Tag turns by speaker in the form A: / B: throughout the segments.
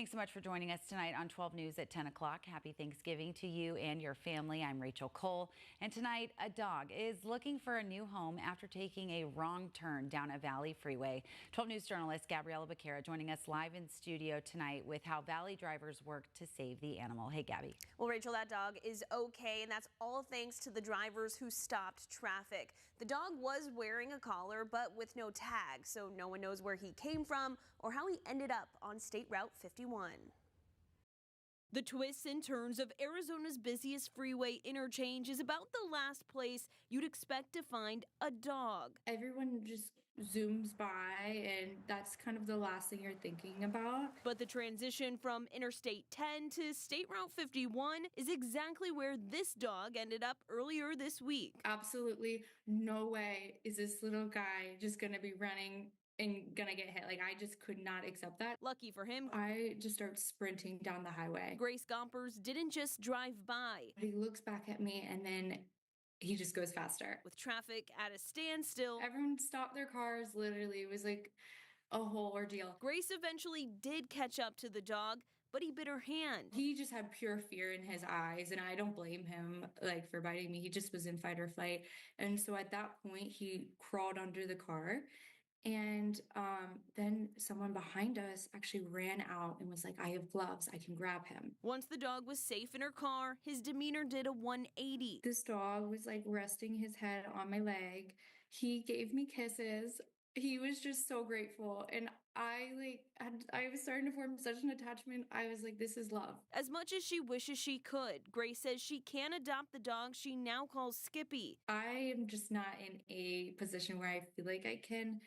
A: Thanks so much for joining us tonight on 12 News at 10 o'clock. Happy Thanksgiving to you and your family. I'm Rachel Cole. And tonight, a dog is looking for a new home after taking a wrong turn down a Valley freeway. 12 News journalist Gabriella Becerra joining us live in studio tonight with how Valley drivers work to save the animal. Hey, Gabby.
B: Well, Rachel, that dog is okay, and that's all thanks to the drivers who stopped traffic. The dog was wearing a collar, but with no tag, so no one knows where he came from or how he ended up on State Route 51. The twists and turns of Arizona's busiest freeway interchange is about the last place you'd expect to find a dog.
C: Everyone just zooms by, and that's kind of the last thing you're thinking about.
B: But the transition from Interstate 10 to State Route 51 is exactly where this dog ended up earlier this week.
C: Absolutely no way is this little guy just going to be running and gonna get hit. Like, I just could not accept that.
B: Lucky for him,
C: I just start sprinting down the highway.
B: Grace Gompers didn't just drive by.
C: He looks back at me and then he just goes faster.
B: With traffic at a standstill,
C: Everyone stopped their cars. Literally, it was like a whole ordeal.
B: Grace eventually did catch up to the dog, but he bit her hand.
C: He just had pure fear in his eyes, and I don't blame him for biting me. He just was in fight or flight. And so at that point, he crawled under the car. And then someone behind us actually ran out and was like, I have gloves, I can grab him.
B: Once the dog was safe in her car, his demeanor did a 180.
C: This dog was like resting his head on my leg. He gave me kisses. He was just so grateful. And I was starting to form such an attachment. I was like, this is love.
B: As much as she wishes she could, Grace says she can adopt the dog she now calls Skippy.
C: I am just not in a position where I feel like I can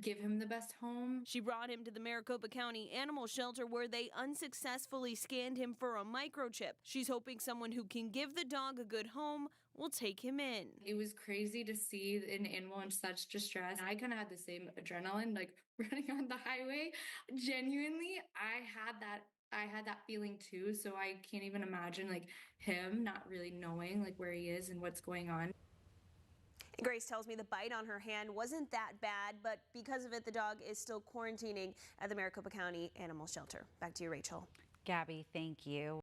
C: give him the best home.
B: She brought him to the Maricopa County Animal Shelter where they unsuccessfully scanned him for a microchip. She's hoping someone who can give the dog a good home will take him in.
C: It was crazy to see an animal in such distress. I kind of had the same adrenaline, like running on the highway. Genuinely, I had that feeling too. So I can't even imagine like him not really knowing like where he is and what's going on.
B: Grace tells me the bite on her hand wasn't that bad, but because of it, the dog is still quarantining at the Maricopa County Animal Shelter. Back to you, Rachel.
A: Gabby, thank you.